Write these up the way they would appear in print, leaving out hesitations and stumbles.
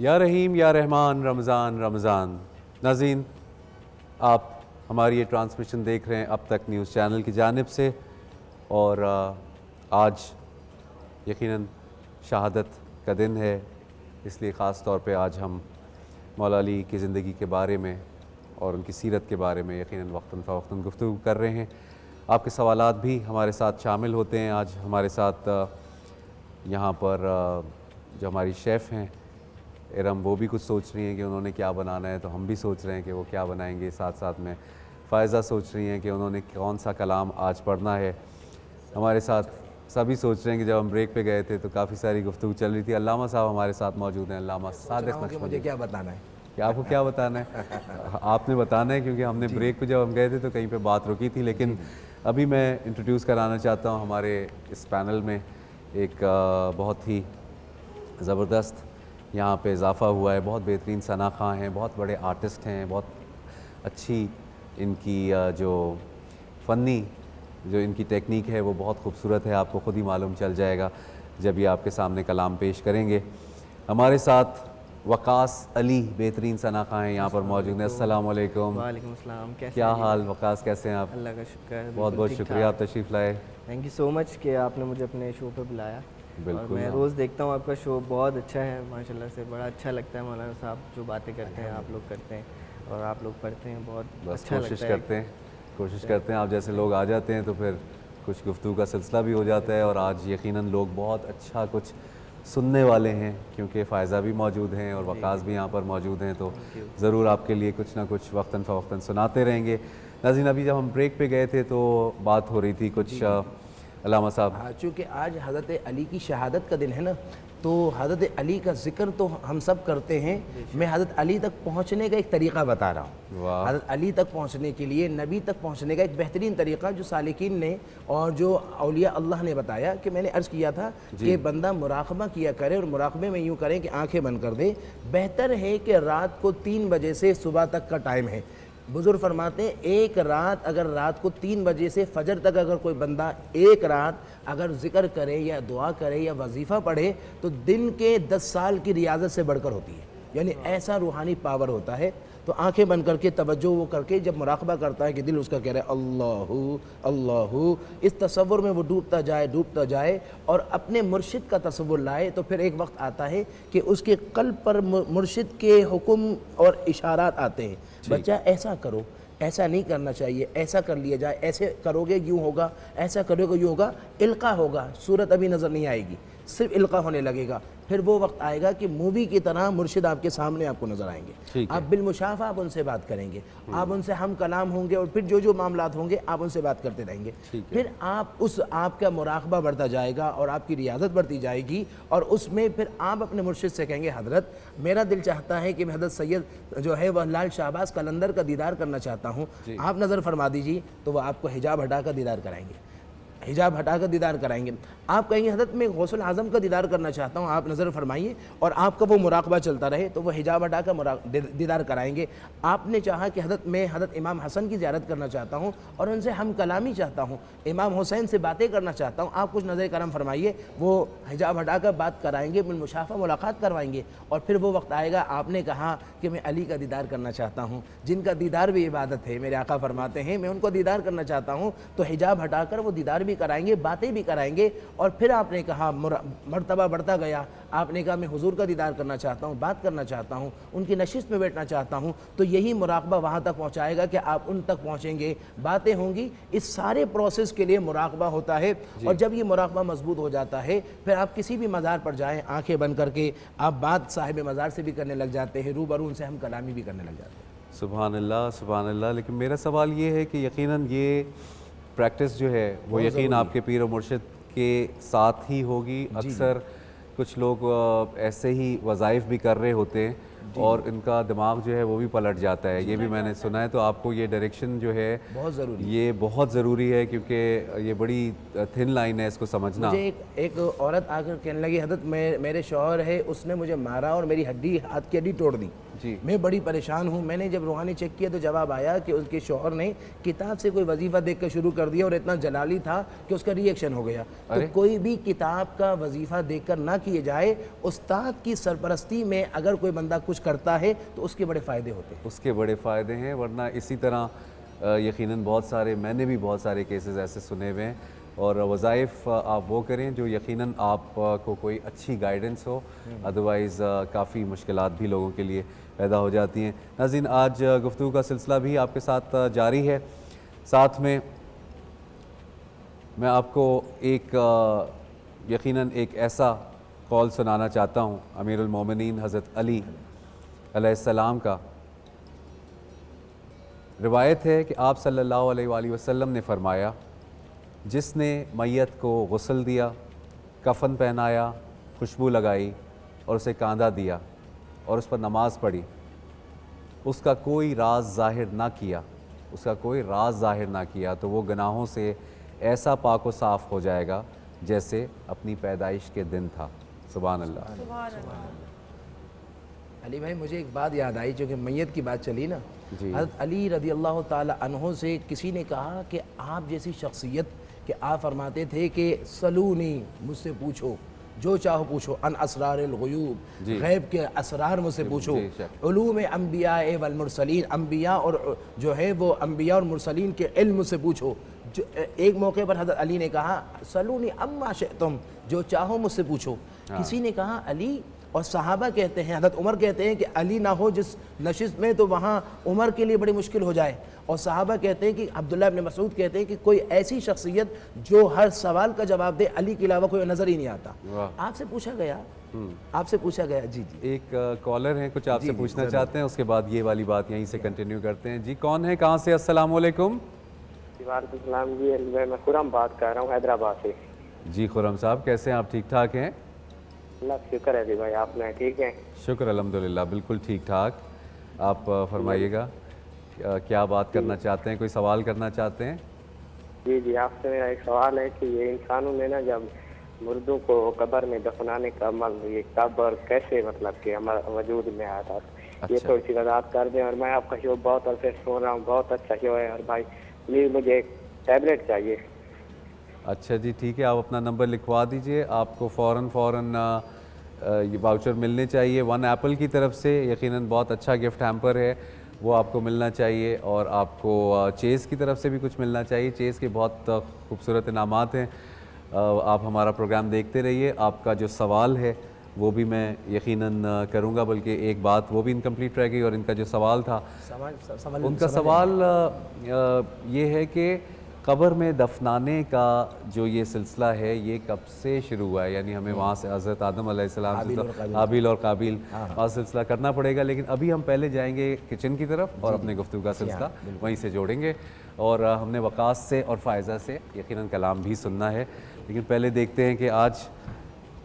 या रहीम या रहमान रमज़ान रमज़ान। नाज़रीन, आप हमारी ये ट्रांसमिशन देख रहे हैं अब तक न्यूज़ चैनल की जानिब से, और आज यकीनन शहादत का दिन है, इसलिए ख़ास तौर पे आज हम मौला अली की ज़िंदगी के बारे में और उनकी सीरत के बारे में यकीनन वक्तन फ़वक्तन गुफ्तगू कर रहे हैं। आपके सवालात भी हमारे साथ शामिल होते हैं। आज हमारे साथ यहाँ पर जो हमारी शेफ़ हैं इरम, वो भी कुछ सोच रही हैं कि उन्होंने क्या बनाना है, तो हम भी सोच रहे हैं कि वो क्या बनाएंगे। साथ साथ में फ़ायज़ा सोच रही हैं कि उन्होंने कौन सा कलाम आज पढ़ना है। हमारे साथ सभी सोच रहे हैं कि जब हम ब्रेक पे गए थे तो काफ़ी सारी गुफ्तगू चल रही थी। अल्लामा साहब हमारे साथ मौजूद हैं, अल्लामा सादिक नक्शबंदी। मुझे क्या बताना है? कि आपको क्या बताना है? आपने बताना है, क्योंकि हमने ब्रेक पे जब हम गए थे तो कहीं पे बात रुकी थी। लेकिन अभी मैं इंट्रोड्यूस कराना चाहता हूँ हमारे इस पैनल में एक बहुत ही ज़बरदस्त यहाँ पे इजाफ़ा हुआ है। बहुत बेहतरीन सनाख़ा हैं, बहुत बड़े आर्टिस्ट हैं, बहुत अच्छी इनकी जो फ़नी जो इनकी टेक्निक है वो बहुत खूबसूरत है। आपको ख़ुद ही मालूम चल जाएगा जब ये आपके सामने कलाम पेश करेंगे। हमारे साथ वकास अली बेहतरीन सनाख़ा हैं यहाँ पर मौजूद हैं। अस्सलाम वालेकुम। वालेकुम अस्सलाम। कैसे क्या हाल वकास, कैसे हैं आप? अल्लाह का शुक्र है। बहुत बहुत शुक्रिया आप तशरीफ़ लाए। थैंक यू सो मच कि आपने मुझे अपने शो पे बुलाया। और मैं रोज़ देखता हूँ आपका शो, बहुत अच्छा है माशाल्लाह से। बड़ा अच्छा लगता है मौलाना साहब जो बातें करते हैं, आप लोग करते हैं और आप लोग पढ़ते हैं, बहुत अच्छा लगता है। कोशिश करते हैं आप जैसे लोग आ जाते हैं तो फिर कुछ गुफ्तगू का सिलसिला भी हो जाता है। और आज यकीनन लोग बहुत अच्छा कुछ सुनने वाले हैं, क्योंकि फ़ायज़ा भी मौजूद हैं और वकास भी यहाँ पर मौजूद हैं, तो ज़रूर आपके लिए कुछ ना कुछ वक्तन फ़वक्तन सुनाते रहेंगे। नाज़रीन, अभी जब हम ब्रेक पे गए थे तो बात हो रही थी कुछ अल्लामा साहब। हाँ, चूँकि आज हज़रत अली की शहादत का दिन है ना, तो हज़रत अली का ज़िक्र तो हम सब करते हैं। मैं हज़रत अली तक पहुँचने का एक तरीक़ा बता रहा हूँ। हज़रत अली तक पहुँचने के लिए, नबी तक पहुँचने का एक बेहतरीन तरीक़ा जो सालिकीन ने और जो औलिया अल्लाह ने बताया, कि मैंने अर्ज़ किया था कि बंदा मुराक़बा किया करे, और मुराक़बे में यूँ करें कि आँखें बंद कर दे। बेहतर है कि रात को 3 बजे से सुबह तक का टाइम है। बुज़ुर्ग फरमाते हैं एक रात, अगर रात को 3 बजे से फजर तक अगर कोई बंदा एक रात अगर ज़िक्र करे या दुआ करे या वजीफ़ा पढ़े तो दिन के 10 साल की रियाज़त से बढ़कर होती है। यानी ऐसा रूहानी पावर होता है। तो आंखें बंद करके तवज्जो वो करके जब मुराक़बा करता है कि दिल उसका कह रहा है अल्लाहु अल्लाहु, इस तसव्वुर में वो डूबता जाए और अपने मुर्शिद का तसव्वुर लाए, तो फिर एक वक्त आता है कि उसके कल्ब पर मुर्शिद के हुक्म और इशारात आते हैं। बच्चा ऐसा करो, ऐसा नहीं करना चाहिए, ऐसा कर लिया जाए, ऐसे करोगे यूँ होगा, ऐसा करोगे यूँ होगा, इल्का होगा, सूरत अभी नज़र नहीं आएगी, सिर्फ इल्का होने लगेगा। फिर वो वक्त आएगा कि मूवी की तरह मुर्शिद आपके सामने आपको नज़र आएंगे। आप बिलमुशाफा आप उनसे बात करेंगे, आप उनसे हम कलाम होंगे, और फिर जो मामलात होंगे आप उनसे बात करते रहेंगे। फिर आपका मुराक़बा बढ़ता जाएगा और आपकी रियाज़त बढ़ती जाएगी, और उसमें फिर आप अपने मुर्शिद से कहेंगे हज़रत मेरा दिल चाहता है कि मैं हज़रत सैयद जो है वह लाल शाहबाज कलंदर का दीदार करना चाहता हूँ, आप नज़र फरमा दीजिए। तो वह आपको हिजाब हटा कर दीदार कराएंगे, हिजाब हटाकर दीदार कराएंगे। आप कहेंगे हज़रत मैं गौसुल आज़म का दीदार करना चाहता हूँ, आप नज़र फरमाइए, और आपका वो मुराक़बा चलता रहे, तो वह हिजाब हटाकर दीदार कराएंगे। आपने चाहा कि हज़रत मैं हज़रत इमाम हसन की ज़ियारत करना चाहता हूँ और उनसे हम कलामी चाहता हूँ, इमाम हुसैन से बातें करना चाहता हूँ, आप कुछ नज़र करम फरमाइए। वो हिजाब हटाकर बात कराएंगे, बिलमुशाफ़ा मुलाकात करवाएंगे। और फिर वो वक्त आएगा, आपने कहा कि मैं अली का दीदार करना चाहता हूँ, जिनका दीदार भी इबादत है, मेरे आका फरमाते हैं मैं उनको दीदार करना चाहता हूँ, तो हिजाब हटाकर वो दीदार भी कराएंगे, बातें भी कराएंगे। और फिर आपने कहा मर्तबा बढ़ता गया, आपने कहा मैं हुजूर का दीदार करना चाहता हूँ, बात करना चाहता हूँ, उनकी नशिस्त में बैठना चाहता हूँ, तो यही मुराक़बा वहाँ तक पहुँचाएगा कि आप उन तक पहुँचेंगे, बातें होंगी। इस सारे प्रोसेस के लिए मुराक़बा होता है। और जब ये मुराक़बा मजबूत हो जाता है, फिर आप किसी भी मज़ार पर जाएँ, आँखें बंद करके आप बात साहिब मज़ार से भी करने लग जाते हैं, रूबरू उनसे हम कलामी भी करने लग जाते हैं। सुभान अल्लाह, सुभान अल्लाह। लेकिन मेरा सवाल ये है कि यकीनन ये प्रैक्टिस जो है वो यकीन आपके पीर और मुर्शिद के साथ ही होगी। अक्सर कुछ लोग ऐसे ही वज़ाइफ भी कर रहे होते हैं और इनका दिमाग जो है वो भी पलट जाता है, ये भी मैंने सुना है। तो आपको ये डायरेक्शन जो है बहुत ज़रूरी, ये बहुत ज़रूरी है, क्योंकि ये बड़ी थिन लाइन है इसको समझना। मुझे एक औरत आकर कहने लगी हज़रत मेरे शौहर है, उसने मुझे मारा और मेरी हड्डी, हाथ की हड्डी तोड़ दी। जी। मैं बड़ी परेशान हूँ। मैंने जब रूहानी चेक किया तो जवाब आया कि उनके शौहर ने किताब से कोई वजीफ़ा देख कर शुरू कर दिया और इतना जलाली था कि उसका रिएक्शन हो गया। तो कोई भी किताब का वजीफ़ा देख कर ना किए जाए। उस्ताद की सरपरस्ती में अगर कोई बंदा कुछ करता है तो उसके बड़े फ़ायदे होते हैं, उसके बड़े फ़ायदे हैं। वरना इसी तरह यकीनन बहुत सारे, मैंने भी बहुत सारे केसेस ऐसे सुने हुए हैं। और वज़ाइफ आप वो करें जो यकीनन आपको कोई अच्छी गाइडेंस हो, अदरवाइज़ काफ़ी मुश्किलात भी लोगों के लिए पैदा हो जाती हैं। नाज़रीन, आज गुफ्तगू का सिलसिला भी आपके साथ जारी है। साथ में मैं आपको एक यकीनन एक ऐसा कौल सुनाना चाहता हूँ अमीरुल मोमिनीन हज़रत अली अलैहिस्सलाम का। रिवायत है कि आप सल्लल्लाहु अलैहि वसल्लम ने फ़रमाया, जिसने मैयत को गुस्ल दिया, कफ़न पहनाया, खुशबू लगाई और उसे कांधा दिया और उस पर नमाज़ पढ़ी, उसका कोई राज ज़ाहिर ना किया, उसका कोई राज ज़ाहिर ना किया, तो वो गुनाहों से ऐसा पाक व साफ़ हो जाएगा जैसे अपनी पैदाइश के दिन था। सुभान अल्लाह। अली भाई, मुझे एक बात याद आई, चूँकि मैयत की बात चली ना। जी। हज़रत अली रज़ियल्लाहु ताला अन्हो से किसी ने कहा कि आप जैसी शख्सियत, कि आप फरमाते थे कि सलूनी, मुझसे पूछो जो चाहो पूछो, अन असरारिल ग़ुयूब, गैब के असरार मुझसे पूछो, उलूम अंबिया वल मुरसलीन, अंबिया और जो है वो अंबिया और मुरसलीन के इल्म मुझसे पूछो। जो एक मौके पर हज़रत अली ने कहा सलूनी अम्मा शिअ्तुम, जो चाहो मुझसे पूछो। किसी ने कहा अली, और सहाबा कहते हैं, हज़रत उमर कहते हैं कि अली ना हो जिस नशिस्त में तो वहाँ उमर के लिए बड़ी मुश्किल हो जाए। और सहाबा कहते हैं कि अब्दुल्लाह इब्न मसूद कहते हैं कि कोई ऐसी शख्सियत जो हर सवाल का जवाब दे, अली के अलावा कोई नज़र ही नहीं आता। आपसे पूछा गया, आपसे पूछा गया। जी जी, एक कॉलर हैं, कुछ आपसे पूछना चाहते हैं, उसके बाद ये वाली बात यहीं से कंटिन्यू करते हैं। जी, कौन है, कहाँ से? अस्सलाम वालेकुम। वालेकुम जी, मैं खुरम बात कर रहा हूँ हैदराबाद से। जी खुरम साहब, कैसे हैं आप? ठीक ठाक हैं? अल्लाह शुक्र है जी भाई, आप मैं ठीक हैं? शुक्र अल्हम्दुलिल्लाह, बिल्कुल ठीक ठाक। आप फरमाइएगा, क्या बात करना चाहते हैं, कोई सवाल करना चाहते हैं? जी जी, आपसे मेरा एक सवाल है कि ये इंसानों में ना जब मुर्दों को कब्र में दफनाने का अमल, ये कब और कैसे मतलब कि हमारा वजूद में आया था, ये थोड़ी सी वजाहत कर दें। और मैं आपका शो बहुत अरसे सुन रहा हूँ, बहुत अच्छा शो है, और भाई प्लीज़ मुझे एक टैबलेट चाहिए। अच्छा जी, ठीक है, आप अपना नंबर लिखवा दीजिए, आपको फ़ौरन ये वाउचर मिलने चाहिए 1 एप्पल की तरफ से। यकीनन बहुत अच्छा गिफ्ट हैम्पर है, वो आपको मिलना चाहिए। और आपको चेज़ की तरफ से भी कुछ मिलना चाहिए। चेज़ के बहुत खूबसूरत इनामात हैं। आप हमारा प्रोग्राम देखते रहिए। आपका जो सवाल है वो भी मैं यकीनन करूँगा, बल्कि एक बात वो भी इनकम्प्लीट रह गई। और इनका जो सवाल था, उनका सवाल ये है कि कब्र में दफनाने का जो ये सिलसिला है, ये कब से शुरू हुआ है? यानी हमें वहाँ से हज़रत आदम अलैहिस्सलाम से हाबिल और काबिल का सिलसिला करना पड़ेगा। लेकिन अभी हम पहले जाएंगे किचन की तरफ और अपने गुफ्तगू का सिलसिला वहीं से जोड़ेंगे। और हमने वकास से और फ़ायज़ा से यकीनन कलाम भी सुनना है। लेकिन पहले देखते हैं कि आज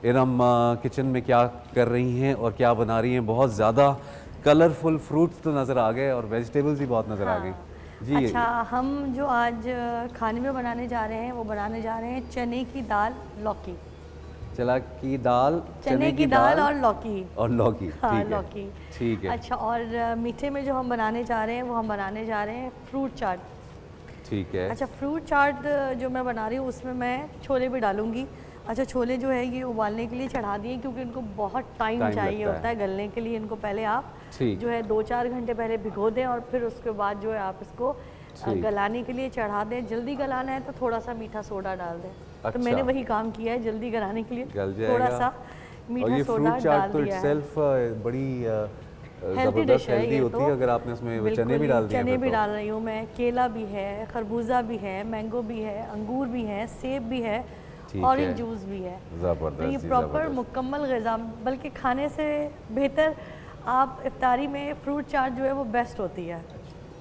इरम किचन में क्या कर रही हैं और क्या बना रही हैं। बहुत ज़्यादा कलरफुल फ्रूट्स तो नज़र आ गए और वेजिटेबल्स भी बहुत नज़र आ गई। जी, अच्छा, हम जो आज खाने में बनाने जा रहे हैं वो बनाने जा रहे हैं चने की दाल लौकी। चना की दाल, चने की दाल और लौकी। और लौकी, हाँ, ठीक है, लौकी, ठीक है। अच्छा, और मीठे में जो हम बनाने जा रहे हैं वो हम बनाने जा रहे हैं फ्रूट चाट। ठीक है। अच्छा, फ्रूट चाट जो मैं बना रही हूँ उसमें मैं छोले भी डालूँगी। अच्छा, छोले जो है ये उबालने के लिए चढ़ा दिए क्योंकि इनको बहुत टाइम चाहिए होता है गलने के लिए। इनको पहले आप जो है 2-4 घंटे पहले भिगो दें और फिर उसके बाद जो है आप इसको गलाने के लिए चढ़ा दें। जल्दी गलाना है तो थोड़ा सा मीठा सोडा डाल दें। अच्छा। तो मैंने वही काम किया है, जल्दी गलाने के लिए थोड़ा सा मीठा सोडा डाल दिया है। बड़ी हेल्दी डिश है ये होती है अगर आपने उसमें चने भी डाल दिए। चने भी डाल रही हूँ मैं, केला भी है, खरबूजा भी है, मैंगो भी है, अंगूर भी है, सेब भी है, ऑरेंज जूस भी है। तो ये प्रॉपर मुकम्मल ग़िज़ा, बल्कि खाने से बेहतर आप इफ्तारी में फ्रूट चाट जो है वो बेस्ट होती है।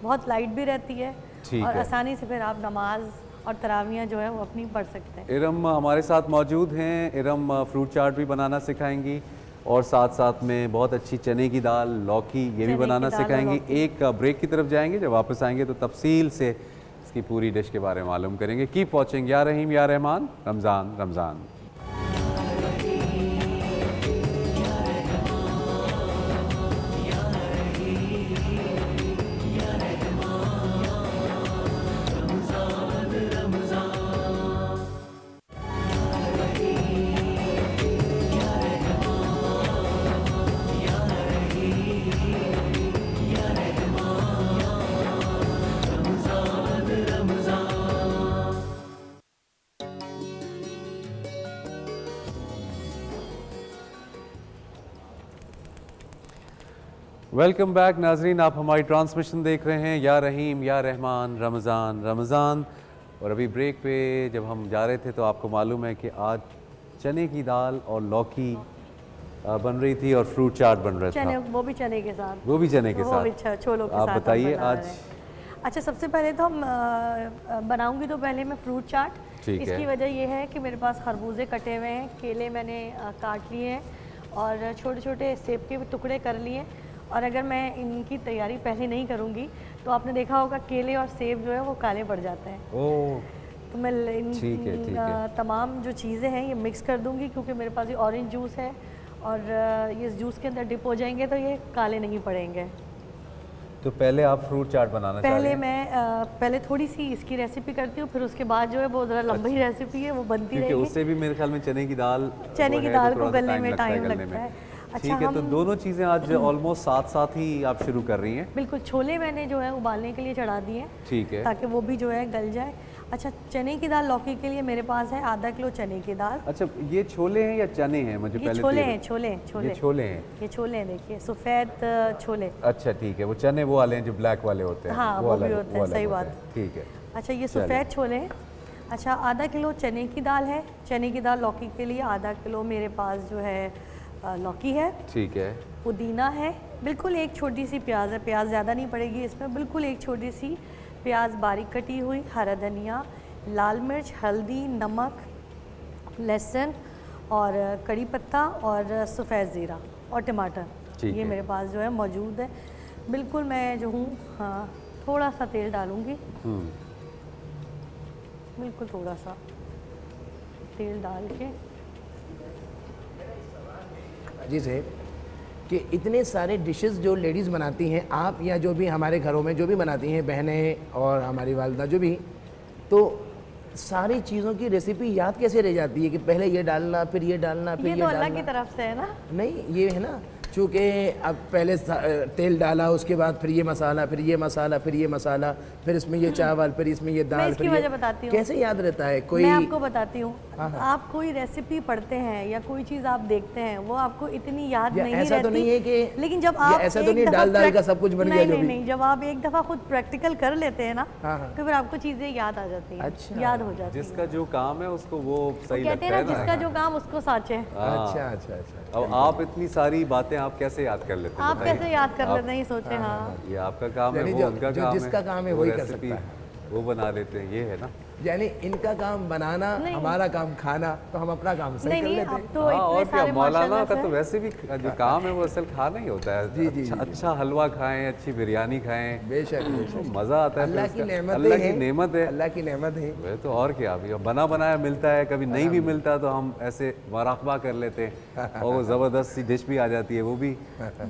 बहुत लाइट भी रहती है और आसानी से फिर आप नमाज और तरावियाँ जो है वो अपनी पढ़ सकते हैं। इरम हमारे साथ मौजूद हैं। इरम फ्रूट चाट भी बनाना सिखाएंगी और साथ साथ में बहुत अच्छी चने की दाल, लौकी, ये भी बनाना सिखाएंगी। एक ब्रेक की तरफ जाएंगे, जब वापस आएंगे तो तफसील से इसकी पूरी डिश के बारे में मालूम करेंगे। कीप वॉचिंग या रहीम या रहमान, रमज़ान रमज़ान। वेलकम बैक नाजरीन, आप हमारी ट्रांसमिशन देख रहे हैं या रहीम या रहमान रमज़ान रमज़ान। और अभी ब्रेक पे जब हम जा रहे थे तो आपको मालूम है कि आज चने की दाल और लौकी बन रही थी और फ्रूट चाट बन रहा था। वो भी चने के साथ, वो भी चने के वो भी साथ। छोलों के आप साथ बताइए हम बना आज। रहे हैं। अच्छा, सबसे पहले तो हम बनाऊंगी तो पहले मैं फ्रूट चाट। ठीक है। इसकी वजह ये है कि मेरे पास खरबूजे कटे हुए हैं, केले मैंने काट लिए हैं और छोटे छोटे सेब के भी टुकड़े कर लिए। और अगर मैं इनकी तैयारी पहले नहीं करूँगी तो आपने देखा होगा केले और सेब जो है वो काले पड़ जाते हैं। ओह, तो मैं ठीक है। तमाम जो चीज़ें हैं ये मिक्स कर दूंगी, क्योंकि मेरे पास ये ऑरेंज जूस है और ये इस जूस के अंदर डिप हो जाएंगे तो ये काले नहीं पड़ेंगे। तो पहले आप फ्रूट चाट बनाना चाह रहे हैं? पहले थोड़ी सी इसकी रेसिपी करती हूँ, फिर उसके बाद जो है वो ज़रा लंबी रेसिपी है वो बनती रहेगी, क्योंकि उससे भी मेरे ख्याल में चने की दाल को गलने में टाइम लगता है। ठीक है, तो दोनों चीज़ें आज ऑलमोस्ट साथ साथ ही आप शुरू कर रही हैं? बिल्कुल। छोले मैंने जो है उबालने के लिए चढ़ा दिए हैं, ठीक है, ताकि वो भी जो है गल जाए। अच्छा, चने की दाल लौकी के लिए मेरे पास है आधा किलो चने की दाल। अच्छा, ये छोले हैं या चने हैं? मुझे ये पहले छोले तो हैं, छोले ये छोले हैं। ये छोले हैं, देखिए सफ़ेद छोले। अच्छा ठीक है, वो चने वो वाले हैं जो ब्लैक वाले होते हैं? हाँ, वो भी होते हैं, सही बात। ठीक है। अच्छा, ये सफ़ेद छोले हैं। अच्छा, आधा किलो चने की दाल है। चने की दाल लौकी के लिए आधा किलो मेरे पास जो है लौकी है। ठीक है। पुदीना है, बिल्कुल एक छोटी सी प्याज है, प्याज ज़्यादा नहीं पड़ेगी इसमें, बिल्कुल एक छोटी सी प्याज बारीक कटी हुई, हरा धनिया, लाल मिर्च, हल्दी, नमक, लहसुन और कड़ी पत्ता और सफ़ेद ज़ीरा और टमाटर, ये मेरे पास जो है मौजूद है। बिल्कुल मैं जो हूँ, हाँ, थोड़ा सा तेल डालूँगी, बिल्कुल थोड़ा सा तेल डाल के। जी से कि इतने सारे डिशेस जो लेडीज़ बनाती हैं, आप या जो भी हमारे घरों में जो भी बनाती हैं बहनें और हमारी वालदा जो भी, तो सारी चीज़ों की रेसिपी याद कैसे रह जाती है कि पहले ये डालना फिर ये डालना फिर ये तो डालना? अल्लाह की तरफ से है ना। नहीं, ये है ना, चूँकि अब पहले तेल डाला, उसके बाद फिर ये मसाला, फिर ये मसाला, फिर ये मसाला, फिर इसमें ये चावल, फिर इसमें ये दाल, इसकी वजह बताती हूँ। कैसे याद रहता है कोई? मैं आपको बताती हूँ। आप कोई रेसिपी पढ़ते हैं या कोई चीज़ आप देखते हैं, वो आपको इतनी याद नहीं रहती। ऐसा तो नहीं है कि, लेकिन जब आप ऐसा तो नहीं डाल का सब कुछ बन गया जो भी? नहीं, जब आप एक दफ़ा खुद प्रैक्टिकल कर लेते हैं ना, तो फिर आपको चीज़ें याद आ जाती हैं। अच्छा, याद हो जाती है। जिसका जो काम है उसको वो सही कहते लगता हैं है ना, जिसका जो काम उसको साचे। अच्छा अच्छा अच्छा। अब आप इतनी सारी बातें आप कैसे याद कर लेते हैं? आप कैसे याद कर लेते हैं, ये सोचे। हाँ, ये आपका काम है, वो उनका काम है, जिसका काम है वही कर सकता है, वो बना लेते हैं, ये है ना। यानी इनका काम बनाना, हमारा काम खाना, तो हम अपना काम सही कर लेते हैं। तो हाँ, और इतने क्या, सारे मौलाना का माशाल्लाह तो वैसे भी जो काम है वो असल खाना ही होता है। जी, जी, अच्छा, जी, अच्छा हलवा खाएं, अच्छी बिरयानी खाएं, बेशक बेशक, मज़ा आता है। अल्लाह की नेमत अल्लाह है, की नेमत है, अल्लाह की नेमत है। वह तो और क्या, अभी बना बनाया मिलता है, कभी नहीं भी मिलता तो हम ऐसे मराकबा कर लेते हैं और वो ज़बरदस्त सी डिश भी आ जाती है। वो भी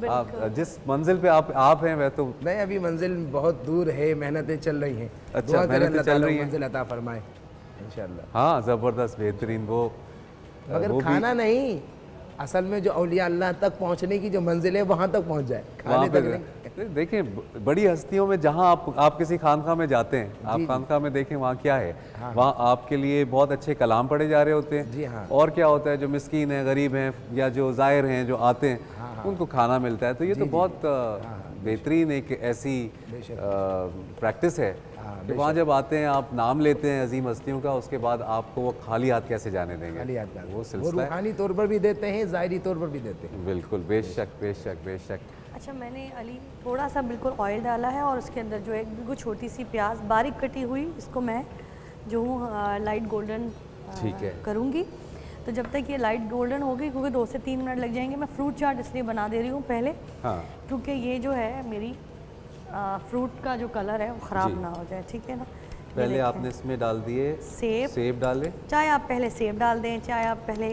आप जिस मंजिल पे आप हैं वह तो नहीं, अभी मंजिल बहुत दूर है, मेहनतें चल रही हैं। अच्छा, दुआ करें मेहनतें अल्लाह चल ताला रही हैं। मंजिल अता फरमाए इंशाल्लाह। हाँ, ज़बरदस्त बेहतरीन। वो मगर वो खाना नहीं, असल में जो औलिया अल्लाह तक पहुंचने की जो मंजिल है वहाँ तक पहुंच जाए, खाने तक नहीं। देखिए, बड़ी हस्तियों में जहाँ आप किसी खानका में जाते हैं, आप खानका में देखें वहाँ क्या है, वहाँ आपके लिए बहुत अच्छे कलाम पढ़े जा रहे होते हैं। जी हाँ। और क्या होता है, जो मिस्कीन है, गरीब हैं या जो ज़ायर हैं जो आते हैं, उनको खाना मिलता है। तो ये तो बहुत बेहतरीन एक ऐसी प्रैक्टिस है कि वहाँ जब आते हैं, आप नाम लेते हैं अजीम हस्तियों का, उसके बाद आपको वो खाली हाथ कैसे जाने देंगे? खाली हाथ वो वो सिलसिला है। रूहानी तौर पर भी देते हैं, ज़ाहिरी तौर पर भी देते हैं। बिल्कुल, बेशक बेशक बेशक। अच्छा, मैंने अली थोड़ा सा बिल्कुल ऑयल डाला है और उसके अंदर जो एक बिल्कुल छोटी सी प्याज बारीक कटी हुई, इसको मैं जो हूँ लाइट गोल्डन ठीक है करूँगी। तो जब तक ये लाइट गोल्डन होगी, क्योंकि 2 से 3 मिनट लग जाएंगे, मैं फ्रूट चाट इसलिए बना दे रही हूँ पहले, हाँ, क्योंकि ये जो है मेरी फ्रूट का जो कलर है वो ख़राब ना हो जाए। ठीक है ना। पहले आपने इसमें डाल दिए सेब डाले, चाहे आप पहले सेब डाल दें, चाहे आप पहले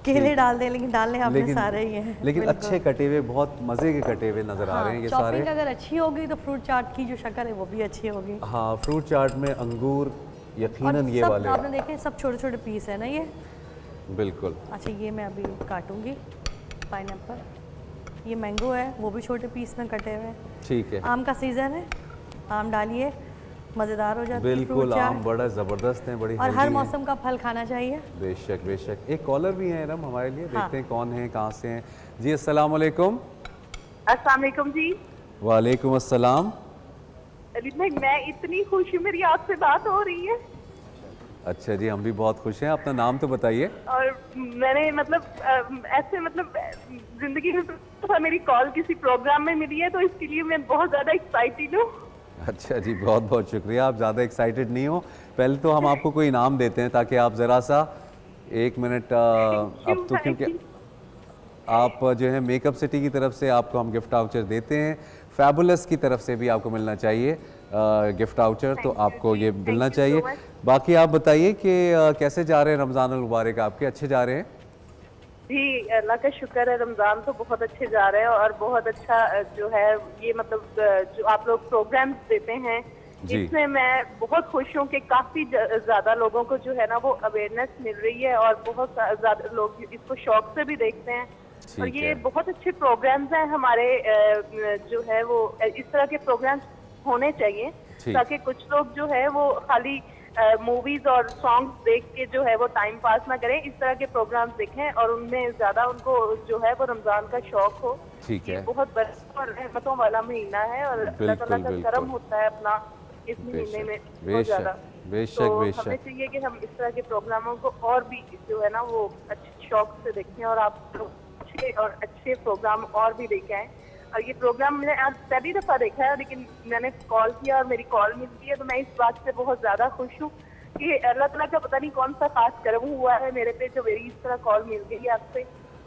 केले डाल दें, लेकिन डालने आपने सारे ही हैं। लेकिन अच्छे कटे हुए, बहुत मज़े के कटे हुए नज़र आ रहे हैं ये सारे। चॉपिंग अगर अच्छी होगी तो फ्रूट चाट की जो शक्ल है वो भी अच्छी होगी। हाँ, फ्रूट चाट में अंगूर यकीनन ये सब वाले आपने देखे, सब छोटे छोटे पीस है ना ये। बिल्कुल। अच्छा, ये मैं अभी काटूंगी। पाइनएप्पल, ये मैंगो है, वो भी छोटे पीस में कटे हुए हैं। ठीक है। आम का सीज़न है, आम डालिए, मज़ेदार हो जाती है बिल्कुल। आम बड़ा ज़बरदस्त है, बड़ी और हर मौसम का फल खाना चाहिए। बेशक बेशक। एक कॉलर भी है रम हमारे लिए, देखते हैं कौन है, कहाँ से हैं। जी, अस्सलाम वालेकुम। अस्सलाम वालेकुम जी। वालेकुम अस्सलाम। अली भाई मैं इतनी खुश हूँ, मेरी आपसे बात हो रही है। अच्छा जी, हम भी बहुत खुश हैं। अपना नाम तो बताइए। और मैंने मतलब ऐसे मतलब जिंदगी में तो मेरी कॉल किसी प्रोग्राम में मिली है, तो इसके लिए मैं बहुत ज़्यादा एक्साइटेड हूँ। अच्छा जी, बहुत बहुत शुक्रिया। आप ज़्यादा एक्साइटेड नहीं हो। पहले तो हम आपको कोई इनाम देते हैं ताकि आप ज़रा सा 1 मिनट अब तो क्योंकि आप जो है मेकअप सिटी की तरफ से आपको हम गिफ्ट वाउचर देते हैं, फैबुलस की तरफ से भी आपको मिलना चाहिए गिफ्ट वाउचर, तो आपको ये मिलना चाहिए। बाकी आप बताइए कि कैसे जा रहे हैं रमज़ान अल मुबारक आपके? अच्छे जा रहे हैं? जी अल्लाह का शुक्र है, रमज़ान तो बहुत अच्छे जा रहे हैं और बहुत अच्छा जो है ये मतलब जो आप लोग प्रोग्राम्स देते हैं इसमें मैं बहुत खुश हूँ कि काफ़ी ज़्यादा लोगों को जो है ना वो अवेयरनेस मिल रही है और बहुत ज़्यादा लोग इसको शौक से भी देखते हैं। और ये बहुत अच्छे प्रोग्राम्स हैं हमारे जो है वो इस तरह के प्रोग्राम्स होने चाहिए ताकि कुछ लोग जो है वो खाली मूवीज और सॉन्ग्स देख के जो है वो टाइम पास ना करें, इस तरह के प्रोग्राम्स देखें और उनमें ज्यादा उनको जो है वो रमजान का शौक हो। ठीक है। बहुत बरकत और रहमतों वाला महीना है और अल्लाह ताला का करम होता है अपना इस महीने में बहुत ज्यादा। तो हमें चाहिए कि हम इस तरह के प्रोग्रामों को और भी जो है ना वो अच्छे शौक से देखें और आप अच्छे और अच्छे प्रोग्राम और भी लेके आए। और ये प्रोग्राम मैंने आज पहली दफ़ा देखा है, लेकिन मैंने कॉल किया और मेरी कॉल मिल गई है, तो मैं इस बात से बहुत ज़्यादा खुश हूँ कि अल्लाह ताला का पता नहीं कौन सा खास करम हुआ है मेरे पे जो मेरी इस तरह कॉल मिल गई है आपसे।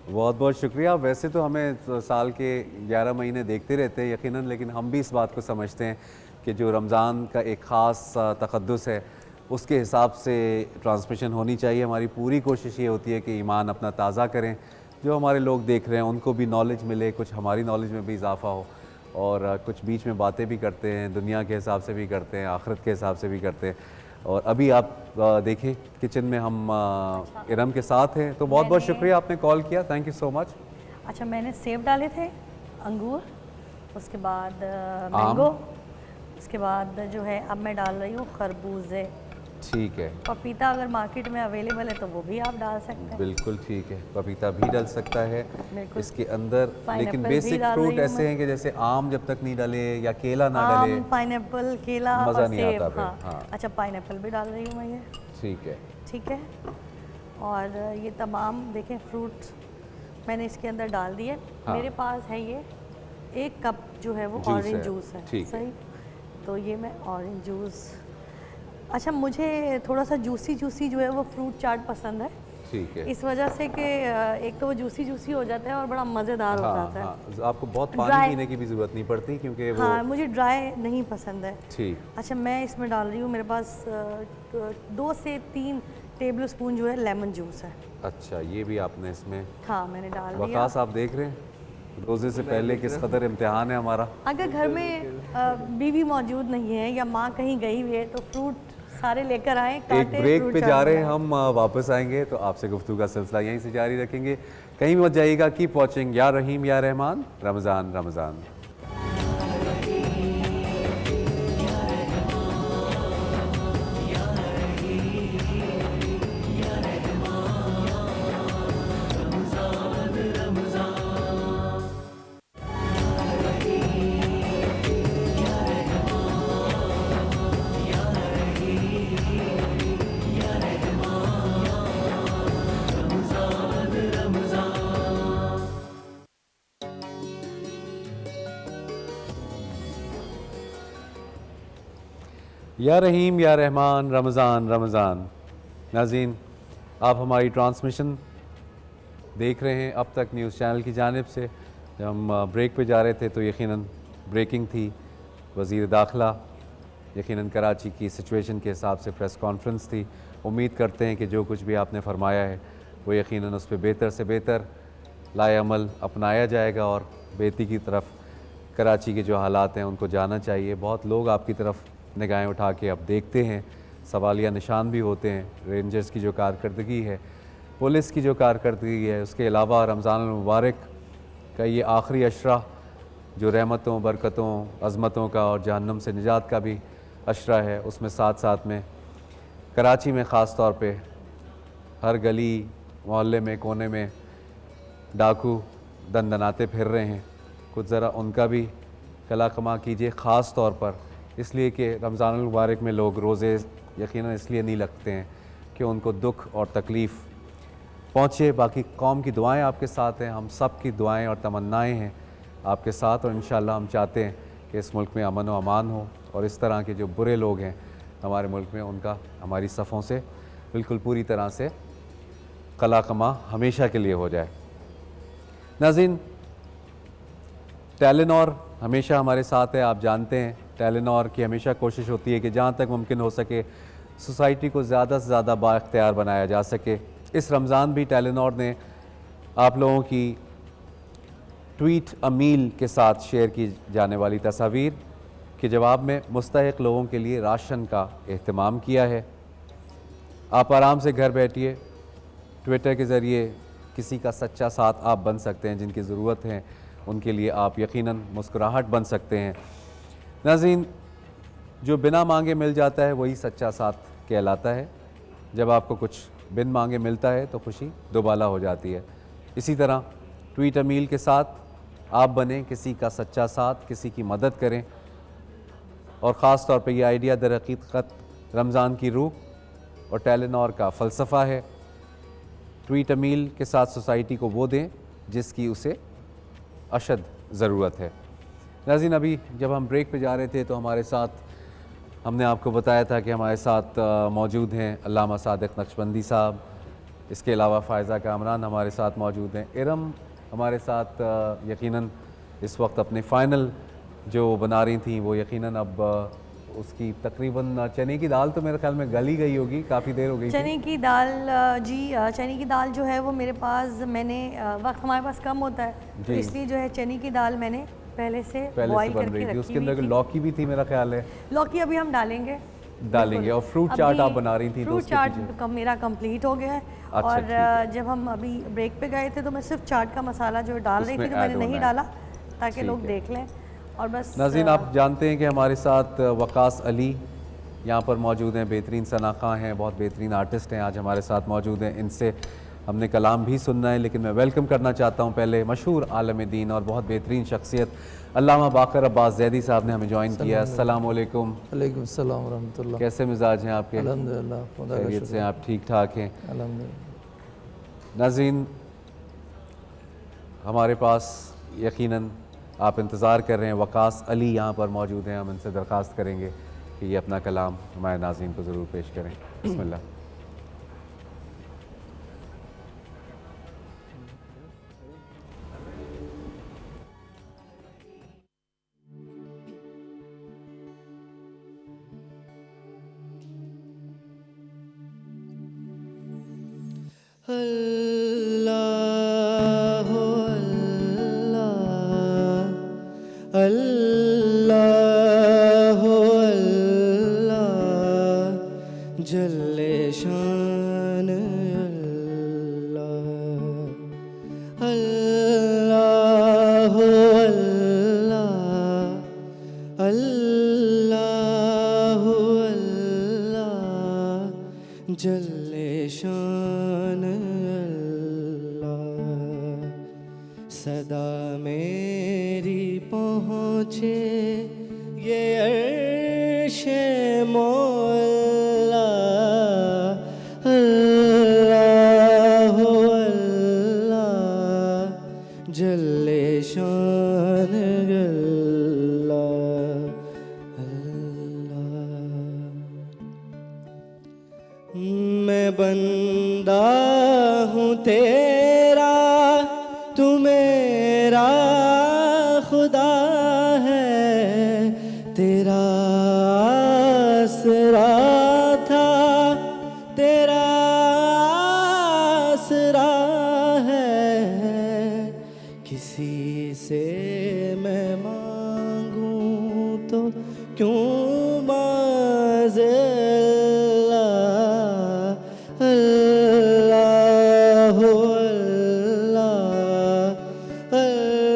बहुत बहुत शुक्रिया। वैसे तो हमें साल के 11 महीने देखते रहते हैं यकीनन, लेकिन हम भी इस बात को समझते हैं कि जो रमज़ान का एक ख़ास तक़द्दुस है उसके हिसाब से ट्रांसमिशन होनी चाहिए। हमारी पूरी कोशिश ये होती है कि ईमान अपना ताज़ा करें, जो हमारे लोग देख रहे हैं उनको भी नॉलेज मिले, कुछ हमारी नॉलेज में भी इजाफ़ा हो, और कुछ बीच में बातें भी करते हैं, दुनिया के हिसाब से भी करते हैं, आखिरत के हिसाब से भी करते हैं। और अभी आप देखें किचन में हम इरम के साथ हैं, तो बहुत बहुत शुक्रिया आपने कॉल किया, थैंक यू सो मच। अच्छा, मैंने सेब डाले थे, अंगूर, उसके बाद मैंगो, उसके बाद जो है अब मैं डाल रही हूँ खरबूजे। ठीक है। पपीता अगर मार्केट में अवेलेबल है तो वो भी आप डाल सकते हैं। बिल्कुल ठीक है, पपीता भी डल सकता है इसके अंदर, लेकिन बेसिक फ्रूट ऐसे हैं कि जैसे आम जब तक नहीं डाले या केला ना डाले, पाइनएप्पल, केला मज़ा और नहीं सेब। आता। हाँ। अच्छा, पाइनएप्पल भी डाल रही हूँ मैं ये। ठीक है। ठीक है। और ये तमाम देखें फ्रूट मैंने इसके अंदर डाल दिए। मेरे पास है ये 1 कप जो है वो ऑरेंज जूस है। सही, तो ये मैं ऑरेंज जूस। अच्छा, मुझे थोड़ा सा जूसी जूसी जो है वो फ्रूट चाट पसंद है। ठीक है। इस वजह से कि एक तो वो जूसी जूसी हो जाता है और बड़ा मज़ेदार हो जाता है। हाँ, आपको बहुत पानी पीने की भी ज़रूरत नहीं पड़ती क्योंकि वो मुझे ड्राई नहीं पसंद है। ठीक। अच्छा, मैं इसमें डाल रही हूँ, मेरे पास 2 से 3 टेबल स्पून जो है लेमन जूस है। अच्छा, ये भी आपने इसमें मैंने डाल दिया। वकास आप देख रहे हैं रोज़े से पहले किस कदर इम्तिहान है हमारा। अगर घर में बीवी मौजूद नहीं है या माँ कहीं गई हुई है तो फ्रूट सारे लेकर आए। एक ब्रेक पे जा रहे हैं हम, वापस आएंगे तो आपसे गुफ्तगू का सिलसिला यहीं से जारी रखेंगे, कहीं मत जाइएगा। कीप वॉचिंग या रहीम या रहमान, रमज़ान रमज़ान। या रहीम या रहमान, रमज़ान रमज़ान। नाज़रीन, आप हमारी ट्रांसमिशन देख रहे हैं अब तक न्यूज़ चैनल की जानिब से। जब हम ब्रेक पे जा रहे थे तो यकीनन ब्रेकिंग थी, वज़ीर दाखिला यकीनन कराची की सिचुएशन के हिसाब से प्रेस कॉन्फ्रेंस थी। उम्मीद करते हैं कि जो कुछ भी आपने फरमाया है वो यकीनन उस पर बेहतर से बेहतर लाए अमल अपनाया जाएगा और बेहतरी की तरफ कराची के जो हालात हैं उनको जाना चाहिए। बहुत लोग आपकी तरफ निगाहें उठा के अब देखते हैं, सवालिया निशान भी होते हैं। रेंजर्स की जो कारकर्दगी है, पुलिस की जो कारकर्दगी है, उसके अलावा रमज़ान मुबारक का ये आखिरी अशरा जो रहमतों, बरकतों, अज़मतों का और जहन्नम से निजात का भी अशरा है, उसमें साथ साथ में कराची में ख़ास तौर पे हर गली मोहल्ले में कोने में डाकू दनदनाते फिर रहे हैं। कुछ ज़रा उनका भी कला कमा कीजिए, ख़ास तौर पर इसलिए कि रमज़ान मुबारक में लोग रोज़े यकीनन इसलिए नहीं लगते हैं कि उनको दुख और तकलीफ़ पहुँचे। बाकी कौम की दुआएं आपके साथ हैं, हम सब की दुआएं और तमन्नाएं हैं आपके साथ, और इंशाअल्लाह हम चाहते हैं कि इस मुल्क में अमन व अमान हो और इस तरह के जो बुरे लोग हैं हमारे मुल्क में उनका हमारी सफ़ों से बिल्कुल पूरी तरह से कला कमा हमेशा के लिए हो जाए। नाज़रीन, टेलीनॉर हमेशा हमारे साथ है। आप जानते हैं टेलीनॉर की हमेशा कोशिश होती है कि जहाँ तक मुमकिन हो सके सोसाइटी को ज़्यादा से ज़्यादा बाइख्तियार बनाया जा सके। इस रमज़ान भी टेलीनॉर ने आप लोगों की ट्वीट अमील के साथ शेयर की जाने वाली तस्वीर के जवाब में मुस्तहिक लोगों के लिए राशन का एहतमाम किया है। आप आराम से घर बैठिए, ट्विटर के ज़रिए किसी का सच्चा साथ आप बन सकते हैं। जिनकी ज़रूरत है उनके लिए आप यकीनन मुस्कुराहट बन सकते हैं। नाज़रीन, जो बिना मांगे मिल जाता है वही सच्चा साथ कहलाता है। जब आपको कुछ बिन मांगे मिलता है तो खुशी दोबाला हो जाती है। इसी तरह ट्वीट अमील के साथ आप बने किसी का सच्चा साथ, किसी की मदद करें, और ख़ास तौर पे ये आइडिया दर हकीकत रमज़ान की रूह और टेलीनॉर का फ़लसफ़ा है। ट्वीट अमील के साथ सोसाइटी को वो दें जिसकी उसे अशद ज़रूरत है। नाज़रीन, अभी जब हम ब्रेक पे जा रहे थे तो हमारे साथ हमने आपको बताया था कि हमारे साथ मौजूद हैं अल्लामा सादिक नक्शबंदी साहब, इसके अलावा फ़ायज़ा कामरान हमारे साथ मौजूद हैं। इरम हमारे साथ यकीनन इस वक्त अपने फ़ाइनल जो बना रही थी वो यकीनन अब उसकी तकरीबन चने की दाल तो मेरे ख्याल में गल ही गई होगी, काफ़ी देर हो गई। चने की दाल जी, चने की दाल जो है वो मेरे पास, मैंने वक्त हमारे पास कम होता है तो इसलिए जो है चने की दाल मैंने पहले से बॉईल करके रखी थी। उसके अंदर लौकी भी थी मेरा ख्याल है। लौकी अभी हम डालेंगे। और फ्रूट चाट आप बना रही थी। फ्रूट चाट मेरा कंप्लीट हो गया है। अच्छा, और जब हम अभी ब्रेक पे गए थे तो मैं सिर्फ चाट का मसाला जो डाल रही थी तो मैंने नहीं डाला ताकि लोग देख लें। और बस नाज़रीन, आप जानते हैं कि हमारे साथ वकास अली यहाँ पर मौजूद हैं, बेहतरीन सनाखा हैं, बहुत बेहतरीन आर्टिस्ट हैं, आज हमारे साथ मौजूद हैं। इनसे हमने कलाम भी सुनना है, लेकिन मैं वेलकम करना चाहता हूँ पहले मशहूर आलम दीन और बहुत बेहतरीन शख्सियत अल्लामा बाकर अब्बास ज़ैदी साहब ने हमें ज्वाइन किया। अस्सलाम वालेकुम। वालेकुम सलाम रहमतुल्लाह। कैसे मिजाज हैं आपके? अल्हम्दुलिल्लाह, खैरियत से? आप ठीक ठाक हैं? अल्हम्दुलिल्लाह। नाज़रीन, हमारे पास यकीनन आप इंतज़ार कर रहे हैं, वकास अली यहाँ पर मौजूद हैं। हम इनसे दरख्वास्त करेंगे कि ये अपना कलाम हमारे नाज़रीन को ज़रूर पेश करें। बिस्मिल्लाह। अल्लाह अल्लाह अल्लाह अल्लाह जल्ले शान अल्लाह अल्लाह अल्लाह अल्लाह अल्लाह जल्ले शान अल्लाह। सदा मेरी पहुँचे ये अर्शे मौला अल्लाह अल्लाह जल्ले शान अल्लाह अल्लाह। मैं बंदा हूँ तेरा, तू मेरा खुदा है, तेरा आसरा था, तेरा आसरा है। किसी से मैं मांगूं तो क्यों माज़ अल्लाह अल्लाह अल्लाह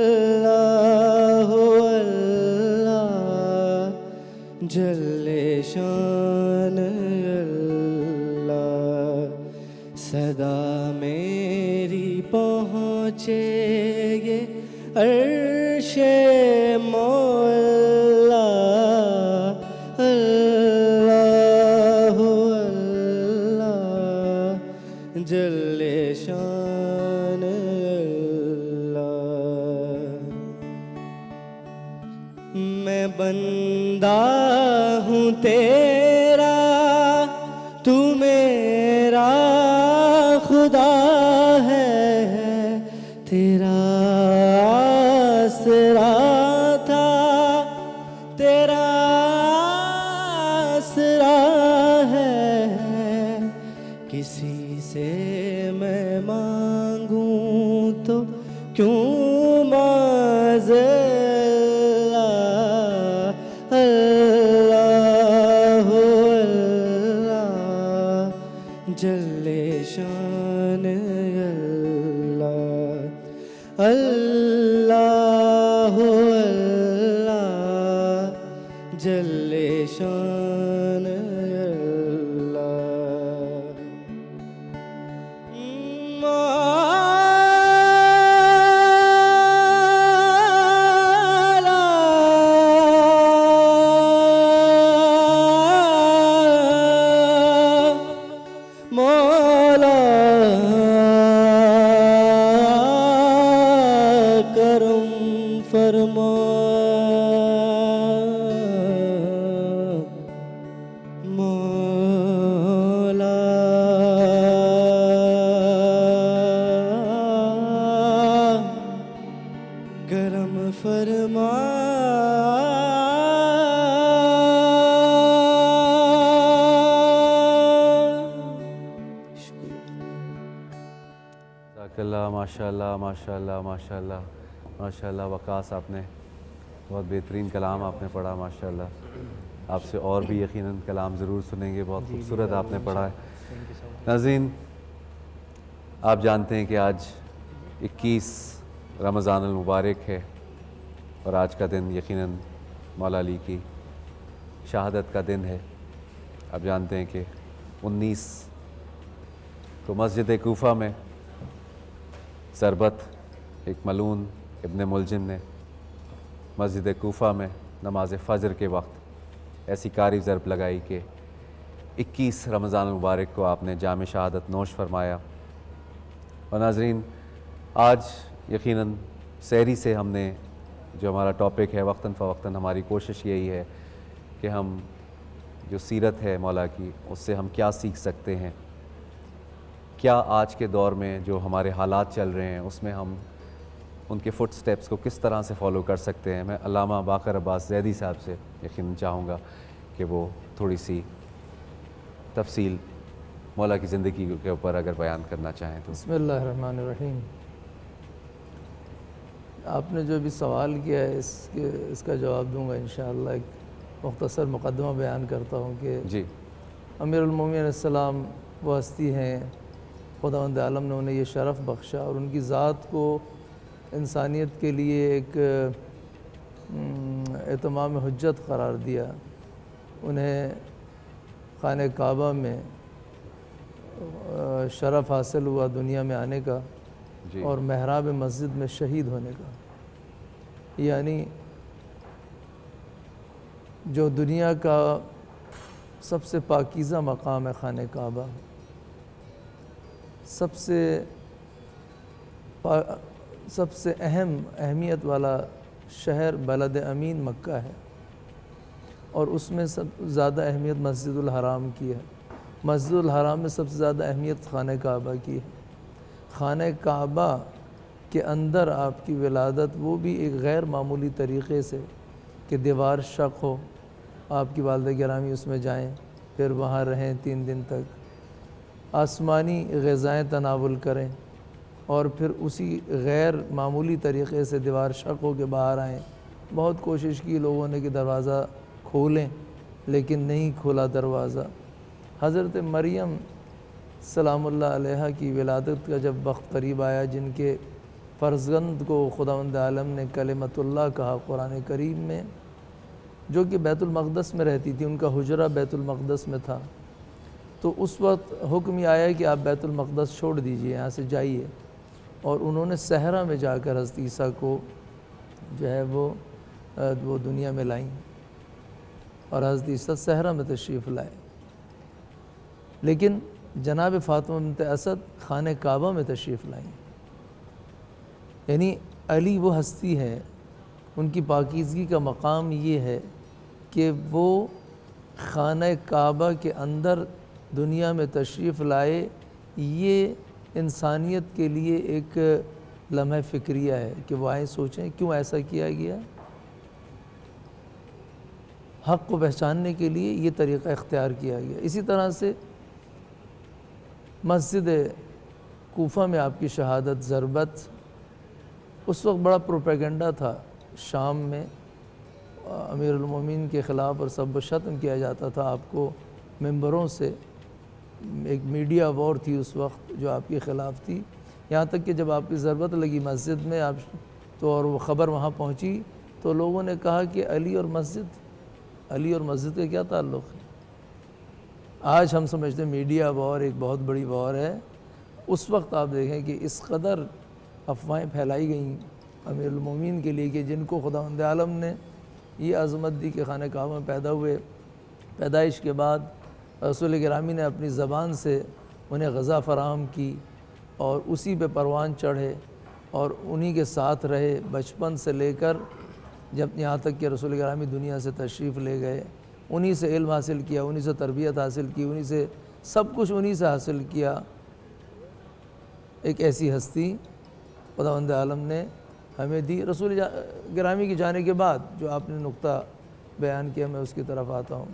अल्लाह जल्ले शान अल्लाह। सदा मेरी पहुँचे ये अर्शे मौला अल्लाह अल्लाह जल्ले शान अल्लाह। मैं बंदा हूँ तेरा, तू मेरा खुदा है, तेरा आसरा था, तेरा आसरा है। किसी से मैं मांगूं तो क्यों माज़ल्ला अल्लाह अल्लाह जल्ले शान अल्लाह अल्लाह अल्लाह जल्ले शान माशाल्लाह माशाल्लाह माशाल्लाह माशाल्लाह। वकास आपने बहुत बेहतरीन कलाम आपने पढ़ा माशाल्लाह। आपसे और भी यकीनन कलाम ज़रूर सुनेंगे, बहुत खूबसूरत आपने पढ़ा है। नाज़रीन, आप जानते हैं कि आज 21 रमज़ान अल मुबारक है और आज का दिन यकीनन मौला अली की शहादत का दिन है। आप जानते हैं कि 19 को मस्जिद कूफा में ज़रबत एक मलून इब्न मुलजिम ने मस्जिद कूफा में नमाज फ़जर के वक्त ऐसी कारी ज़रब लगाई कि 21 रमज़ान मुबारक को आपने जाम शहादत नोश फरमाया। और नाज़रीन, आज यकीनन सहरी से हमने जो हमारा टॉपिक है वक्तन फ़वक्तन हमारी कोशिश यही है कि हम जो सीरत है मौला की उससे हम क्या सीख सकते हैं, क्या आज के दौर में जो हमारे हालात चल रहे हैं उसमें हम उनके फुट स्टेप्स को किस तरह से फॉलो कर सकते हैं। मैं अल्लामा बाकर अब्बास ज़ैदी साहब से यकीनन चाहूँगा कि वो थोड़ी सी तफसील मौला की ज़िंदगी के ऊपर अगर बयान करना चाहें तो। बिस्मिल्लाहिर्रहमानिर्रहीम। आपने जो भी सवाल किया है इसका जवाब दूंगा इंशाअल्लाह। एक मुख्तसर मुक़द्दमा बयान करता हूँ कि जी, अमीरुल मोमिनीन अलैहिस्सलाम वो हस्ती हैं, खुदावंद आलम ने उन्हें ये शरफ़ बख्शा और उनकी ज़ात को इंसानियत के लिए एक एतमाम हुज्जत करार दिया। उन्हें खाने काबा में शरफ़ हासिल हुआ दुनिया में आने का और महराब मस्जिद में शहीद होने का। यानी जो दुनिया का सबसे पाकीज़ा मकाम है खाने काबा, सबसे अहमियत वाला शहर बलद अमीन मक्का है और उसमें सब ज़्यादा अहमियत मस्जिदुल हराम की है। मस्जिदुल हराम में सबसे ज़्यादा अहमियत खाने काबा की है। खाने काबा के अंदर आपकी विलादत वो भी एक गैर मामूली तरीक़े से कि दीवार शक हो, आपकी वालिदा गिरामी उसमें जाएं, फिर वहाँ रहें 3 दिन तक, आसमानी ग़िज़ाएँ तनावुल करें और फिर उसी गैर मामूली तरीक़े से दीवार शक हो के बाहर आएँ। बहुत कोशिश की लोगों ने कि दरवाज़ा खोलें लेकिन नहीं खोला दरवाज़ा। हज़रत मरियम सलामुल्लाह अलैहा की विलादत का जब वक्त करीब आया, जिनके फ़र्जंद को खुदावंद आलम ने कलिमतुल्लाह कहा कुरान करीम में, जो कि बैतुल मक़दस में रहती थी, उनका हुजरा बैतुल मक़दस में था, तो उस वक्त हुक्म आया कि आप बैतुल मक़दस छोड़ दीजिए, यहाँ से जाइए। और उन्होंने सहरा में जाकर हज़रत ईसा को जो है वो दुनिया में लाई और हज़रत ईसा सहरा में तशरीफ़ लाए। लेकिन जनाब फ़ातिमा बिन्त असद खाने काबा में तशरीफ़ लाई। यानी अली वो हस्ती है, उनकी पाकीज़गी का मकाम ये है कि वो खाना काबा के अंदर दुनिया में तशरीफ़ लाए। ये इंसानियत के लिए एक लम्हा फ़िक्रिया है कि वो आए सोचें क्यों ऐसा किया गया। हक़ को पहचानने के लिए ये तरीक़ा इख्तियार किया गया। इसी तरह से मस्जिद कूफा में आपकी शहादत ज़रबत, उस वक्त बड़ा प्रोपेगेंडा था शाम में, अमीरुल मोमिनीन के ख़िलाफ़ और सब शत्म किया जाता था आपको मेंबरों से। एक मीडिया वॉर थी उस वक्त जो आपके ख़िलाफ़ थी। यहाँ तक कि जब आपकी ज़रबत लगी मस्जिद में आप तो और वो ख़बर वहाँ पहुँची तो लोगों ने कहा कि अली और मस्जिद का क्या ताल्लुक़ है। आज हम समझते हैं मीडिया वॉर एक बहुत बड़ी वॉर है। उस वक्त आप देखें कि इस कदर अफवाहें फैलाई गईं अमीरुल मोमिनीन के लिए कि जिनको खुदावंद आलम ने ये अज़मत दी कि खाने काबा में पैदा हुए, पैदाइश के बाद रसूल गिरामी ने अपनी ज़बान से उन्हें ग़ज़ा फ़राहम की और उसी पे परवान चढ़े और उन्हीं के साथ रहे बचपन से लेकर जब यहाँ तक कि रसूल गिरामी दुनिया से तशरीफ़ ले गए। उन्हीं से इल्म हासिल किया, उन्हीं से तरबियत हासिल की, उन्हीं से सब कुछ उन्हीं से हासिल किया। एक ऐसी हस्ती खुदावंद आलम ने हमें दी रसूल गिरामी की जाने के बाद। जो आपने नुक्ता बयान किया मैं उसकी तरफ आता हूँ।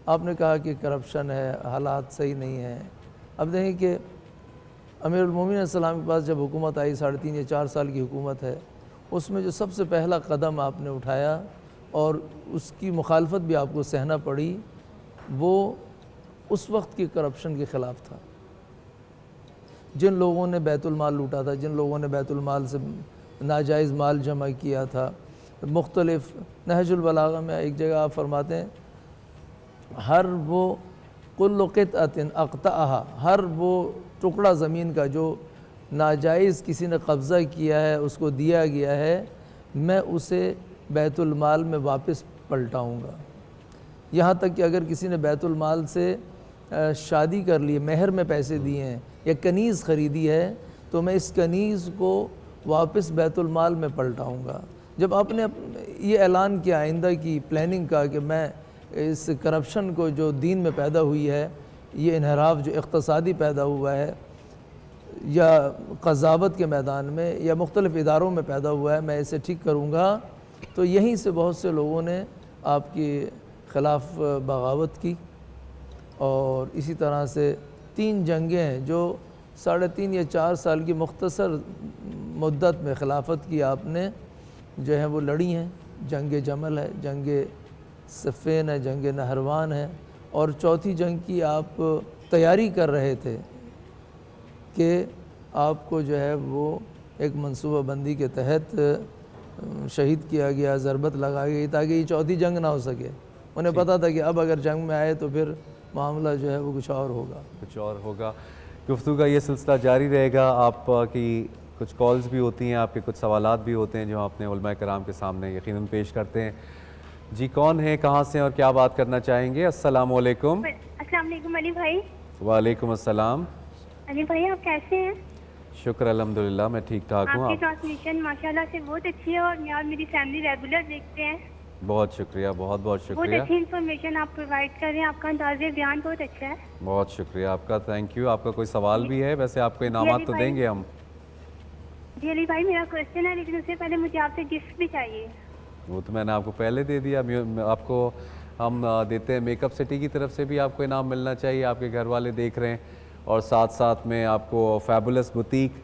आपने कहा कि करप्शन है, हालात सही नहीं हैं। अब देखें कि अमीरुल मोमिनीन अलैहिस्सलाम के पास जब हुकूमत आई, 3.5 या 4 साल की हुकूमत है, उसमें जो सबसे पहला कदम आपने उठाया और उसकी मुखालफत भी आपको सहना पड़ी, वो उस वक्त के करप्शन के ख़िलाफ़ था। जिन लोगों ने बैतुल माल लूटा था, जिन लोगों ने बैतुल माल से नाजायज़ माल जमा किया था, मुख्तलिफ़ नहजुल बलागा में एक जगह आप फरमाते हैं हर वो कुल्लु क़ित्अतिन अक़तअहा, हर वो टुकड़ा ज़मीन का जो नाजायज़ किसी ने कब्ज़ा किया है, उसको दिया गया है, मैं उसे बैतुल माल में वापस पलटाऊँगा। यहाँ तक कि अगर किसी ने बैतुल माल से शादी कर ली, महर में पैसे दिए हैं या कनीज़ ख़रीदी है, तो मैं इस कनीज़ को वापस बैतुल माल में पलटाऊँगा। जब आपने ये ऐलान किया आइंदा की प्लानिंग का कि मैं इस करप्शन को जो दीन में पैदा हुई है, ये इन्हराफ जो इक़्तिसादी पैदा हुआ है या क़ज़ावत के मैदान में या मुख्तलिफ़ इदारों में पैदा हुआ है, मैं इसे ठीक करूँगा, तो यहीं से बहुत से लोगों ने आपके ख़िलाफ़ बगावत की। और इसी तरह से 3 जंगें हैं जो 3.5 या 4 साल की मुख्तसर मुद्दत में खिलाफत की आपने जो है वो लड़ी हैं। जंग जमल है, जंग सफ़ेन है, जंग नहरवान है, और चौथी जंग की आप तैयारी कर रहे थे कि आपको जो है वो एक मनसूबा बंदी के तहत शहीद किया गया, ज़रबत लगाई गई ताकि ये चौथी जंग ना हो सके। उन्हें पता था कि अब अगर जंग में आए तो फिर मामला जो है वो कुछ और होगा। गुफ्तगू का ये सिलसिला जारी रहेगा। आपकी कुछ कॉल्स भी होती हैं, आपके कुछ सवालात भी होते हैं जो अपने उलमा कराम के सामने यकीनन पेश करते हैं। जी, कौन है, कहाँ से और क्या बात करना चाहेंगे? अस्सलाम वालेकुम। अस्सलाम वालेकुम अली भाई। वालेकुम अस्सलाम। अली भाई आप कैसे हैं? शुक्र अल्हम्दुलिल्लाह, मैं ठीक ठाक हूँ। आपकी ट्रांसमिशन माशाल्लाह से बहुत अच्छी है और यार मेरी फैमिली रेगुलर देखते हैं। बहुत शुक्रिया, बहुत बहुत शुक्रिया। बहुत अच्छी इन्फॉर्मेशन आप प्रोवाइड कर रहे हैं, आपका अंदाज़े बयान बहुत अच्छा है। बहुत शुक्रिया आपका, थैंक यू। आपका कोई सवाल भी है? वैसे आपको इनामात तो देंगे हम। जी अली भाई, मेरा क्वेश्चन है, लेकिन उससे पहले मुझे आपसे गिफ्ट भी चाहिए। वो तो मैंने आपको पहले दे दिया। आपको हम देते हैं मेकअप सिटी की तरफ से भी आपको इनाम मिलना चाहिए, आपके घर वाले देख रहे हैं, और साथ साथ में आपको फैबुलस बुटीक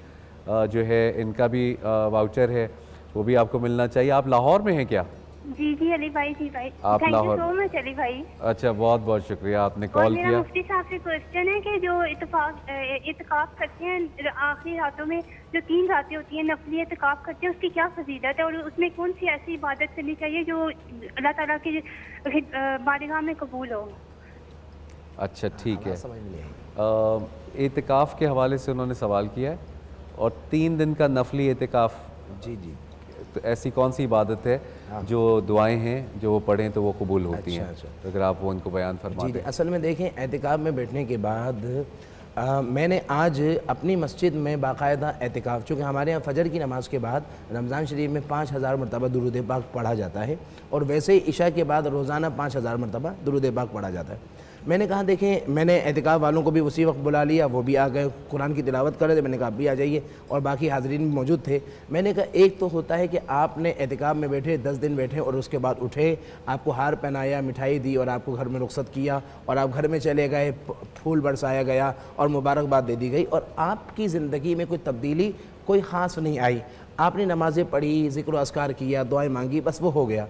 जो है इनका भी वाउचर है, वो भी आपको मिलना चाहिए। आप लाहौर में हैं क्या? जी जी अली भाई, जी भाई, आप thank Lahore? You so much Ali भाई। अच्छा, बहुत बहुत शुक्रिया, आपने कॉल किया। मेरा मुफ्ती साहब से क्वेश्चन है कि जो इत्काफ करते हैं आखिरी रातों में, जो 3 रातें होती हैं नफली इत्काफ करते हैं, उसकी क्या फजीलत है और उसमें कौन सी ऐसी इबादत करनी चाहिए जो अल्लाह ताला की बारगाह में कबूल हो? अच्छा, ठीक है। इत्काफ के हवाले से उन्होंने सवाल किया है और 3 दिन का नफली एतिकाफ़, जी जी, तो ऐसी कौन सी इबादत है जो दुआएं हैं जो वो पढ़ें तो वो कबूल होती हैं? तो अगर आप वो उनको बयान फरमा दें। असल में देखें, एतिकाफ़ में बैठने के बाद मैंने आज अपनी मस्जिद में बाकायदा एतिकाफ़, चूँकि हमारे यहाँ फ़जर की नमाज़ के बाद रमज़ान शरीफ में 5000 मरतबा दुरूद पाक पढ़ा जाता है, और वैसे ही इशा के बाद रोज़ाना 5000 मरतबा दुरूद पाक पढ़ा जाता है। मैंने कहा देखें, मैंने एतिकाफ़ वालों को भी उसी वक्त बुला लिया, वो भी आ गए, कुरान की तिलावत कर रहे थे, मैंने कहा आप भी आ जाइए, और बाकी हाज़रीन भी मौजूद थे। मैंने कहा एक तो होता है कि आपने एतिकाफ़ में बैठे 10 दिन बैठे और उसके बाद उठे, आपको हार पहनाया, मिठाई दी और आपको घर में रुखसत किया और आप घर में चले गए, फूल बरसाया गया और मुबारकबाद दे दी गई, और आपकी ज़िंदगी में कोई तब्दीली कोई ख़ास नहीं आई। आपने नमाज़ें पढ़ी, ज़िक्र व अस्कार किया, दुआएं मांगी, बस वो हो गया।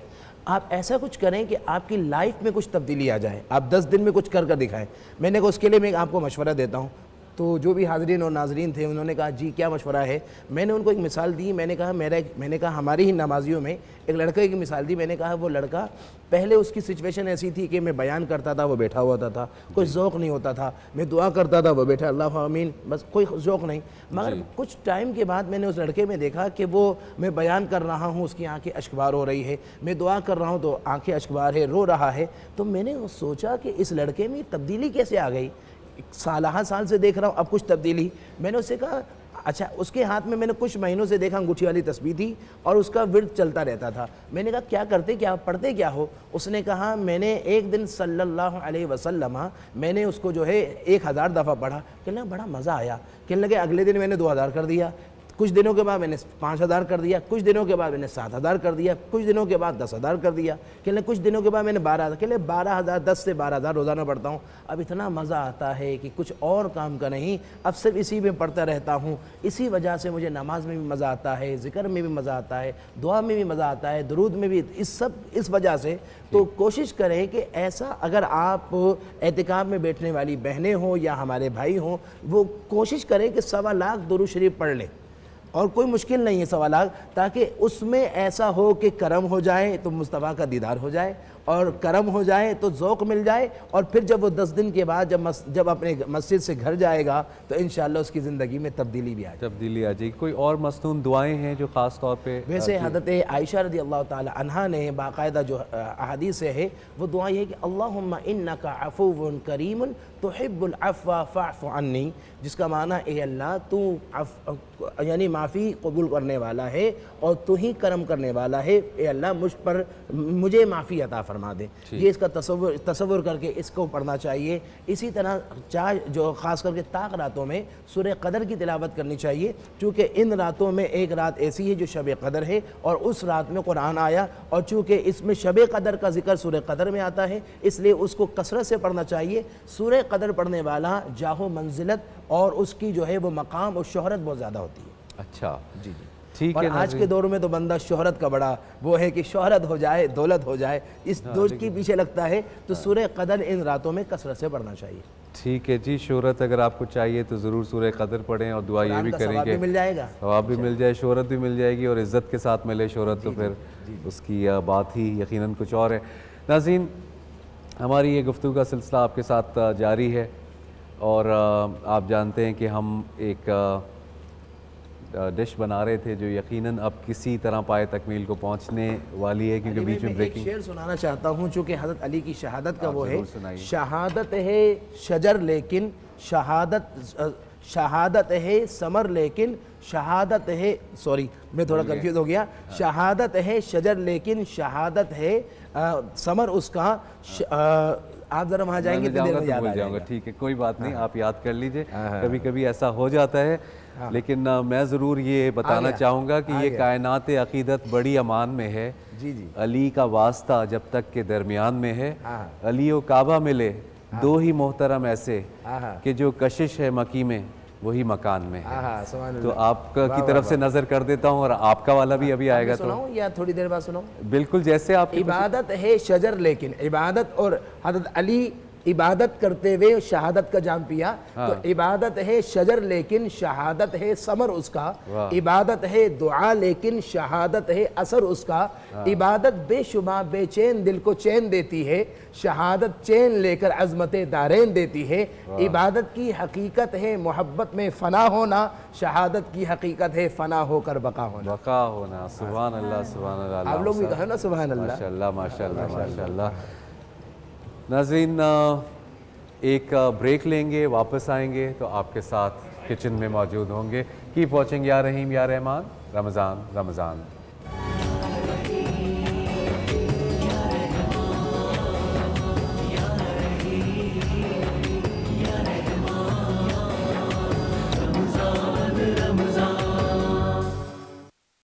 आप ऐसा कुछ करें कि आपकी लाइफ में कुछ तब्दीली आ जाए, आप 10 दिन में कुछ कर कर दिखाएं। मैंने कहा उसके लिए मैं आपको मशवरा देता हूँ। तो जो भी हाज़रीन और नाज़रीन थे उन्होंने कहा जी क्या मशवरा है। मैंने उनको एक मिसाल दी, मैंने कहा हमारी ही नमाजियों में एक लड़के की मिसाल दी। मैंने कहा वो लड़का पहले उसकी सिचुएशन ऐसी थी कि मैं बयान करता था, वो बैठा हुआ था, कोई ज़ौक़ नहीं होता था, मैं दुआ करता था, वो बैठा अल्लाह आमीन, बस कोई ज़ौक़ नहीं। मगर कुछ टाइम के बाद मैंने उस लड़के में देखा कि वो, मैं बयान कर रहा हूँ, उसकी आंखें अश्कबार हो रही है, मैं दुआ कर रहा हूँ तो आंखें अश्कबार है, रो रहा है। तो मैंने सोचा कि इस लड़के में तब्दीली कैसे आ गई। साल से देख रहा हूँ, अब कुछ तब्दीली। मैंने उससे कहा अच्छा, उसके हाथ में मैंने कुछ महीनों से देखा अंगूठी वाली तस्बीह थी और उसका विर्द चलता रहता था। मैंने कहा क्या करते, क्या पढ़ते क्या हो? उसने कहा मैंने एक दिन सल्लल्लाहु अलैहि वसल्लम, मैंने उसको जो है 1000 दफ़ा पढ़ा। कहने लगा बड़ा मज़ा आया। कहने लगे अगले दिन मैंने 2000 कर दिया, कुछ दिनों के बाद मैंने 5000 कर दिया, कुछ दिनों के बाद मैंने 7000 कर दिया, कुछ दिनों के बाद 10000 कर दिया। कहने कुछ दिनों के बाद मैंने 12000, कहने 12000, 10 से 12000 रोज़ाना पढ़ता हूँ। अब इतना मज़ा आता है कि कुछ और काम का नहीं, अब सिर्फ इसी में पढ़ता रहता हूँ। इसी वजह से मुझे नमाज में भी मज़ा आता है, ज़िक्र में भी मज़ा आता है, दुआ में भी मज़ा आता है, दुरूद में भी, इस वजह से। तो कोशिश करें कि ऐसा, अगर आप एतिकाफ़ में बैठने वाली बहनें हों या हमारे भाई हों, वो कोशिश करें कि 1.25 लाख दुरूद शरीफ पढ़ लें, और कोई मुश्किल नहीं है 1.25 लाख, ताकि उसमें ऐसा हो कि करम हो जाए तो मुस्तफ़ा का दीदार हो जाए, और करम हो जाए तो ज़ौक़ मिल जाए, और फिर जब वो 10 दिन के बाद जब अपने मस्जिद से घर जाएगा तो इंशाअल्लाह उसकी ज़िंदगी में तब्दीली भी आ जाएगी। कोई और मस्तून दुआएं हैं जो ख़ास तौर पे? वैसे हज़रत आयशा रज़ी अल्लाह ताला अन्हा ने बाकायदा जो अहादीस है वो दुआ ये है कि अल्लाहुम्मा इन्नका अफ़ुव्वुन करीमुन तुहिब्बुल अफ़्वा फ़अफ़ु अन्नी, जिसका माना ए अल्लाह तू यानी माफ़ी कबूल करने वाला है और तू ही करम करने वाला है, ए अल्लाह मुझे माफ़ी अता फरमा दे। ये इसका तसव्वुर करके इसको पढ़ना चाहिए। इसी तरह जो ख़ास करके ताक रातों में सूरह क़दर की तिलावत करनी चाहिए, चूँकि इन रातों में एक रात ऐसी है जो शब क़दर है और उस रात में कुरान आया, और चूँकि इसमें शब क़दर का जिक्र सूरह क़दर में आता है इसलिए उसको कसरत से पढ़ना चाहिए। सूरह क़दर पढ़ने वाला जाहो मंजिलत और उसकी जो है वो मकाम और शोहरत बहुत ज़्यादा होती है। अच्छा जी जी, ठीक है। आज के दौर में तो बंदा शोहरत का बड़ा वो है कि शोहरत हो जाए, दौलत हो जाए, इस दौर के पीछे लगता है। तो सूरह क़दर इन रातों में कसरत से पढ़ना चाहिए। ठीक है जी, शोहरत अगर आपको चाहिए तो ज़रूर सूरह क़दर पढ़ें और दुआ ये भी करेंगे, मिल जाएगा, सवाब भी मिल जाए, शोहरत भी मिल जाएगी, और इज़्ज़त के साथ मिले शोहरत तो फिर उसकी बात ही यकीनन कुछ और है। नाज़रीन, हमारी ये गुफ्तगू का सिलसिला आपके साथ जारी है, और आप जानते हैं कि हम एक डिश बना रहे थे जो यकीनन अब किसी तरह पाए तकमील को पहुंचने वाली है, क्योंकि बीच में ब्रेकिंग शेर सुनाना चाहता हूं, चूँकि हज़रत अली की शहादत का वो है, शहादत है शजर लेकिन शहादत है समर लेकिन शहादत है, सॉरी मैं थोड़ा कंफ्यूज हो गया, शहादत है शजर लेकिन शहादत है समर उसका। आप जरा वहाँ जाएंगे तो भूल जाऊंगा। ठीक है, कोई बात नहीं, आप याद कर लीजिए, कभी कभी ऐसा हो जाता है। लेकिन मैं ज़रूर ये बताना चाहूँगा कि ये कायनात अक़ीदत बड़ी अमान में है। जी जी, अली का वास्ता जब तक के दरमियान में है, अली व काबा मिले दो ही मोहतरम ऐसे कि जो कशिश है मकी में वही मकान में है। तो आपका की तरफ से नजर कर देता हूँ, और आपका वाला भी अभी आएगा, तो या थोड़ी देर बाद सुनाऊं? बिल्कुल, जैसे आप। इबादत है शजर लेकिन, इबादत और हज़रत अली इबादत करते हुए शहादत का जाम पिया। तो इबादत है शजर लेकिन शहादत है समर उसका, इबादत है दुआ लेकिन शहादत है असर उसका, इबादत बेशुमार बेचैन दिल को चैन देती है, शहादत चैन लेकर अजमत दारैन देती है। इबादत की हकीकत है मोहब्बत में फना होना, शहादत की हकीकत है फना होकर बका होना। सुभान अल्लाह, सुभान अल्लाह। आप लोग भी कहो ना सुभान अल्लाह। माशाल्लाह, माशाल्लाह, माशाल्लाह। नाज़रीन, एक ब्रेक लेंगे, वापस आएंगे तो आपके साथ किचन में मौजूद होंगे। कीप वॉचिंग या रहीम या रहमान। रमज़ान रमज़ान।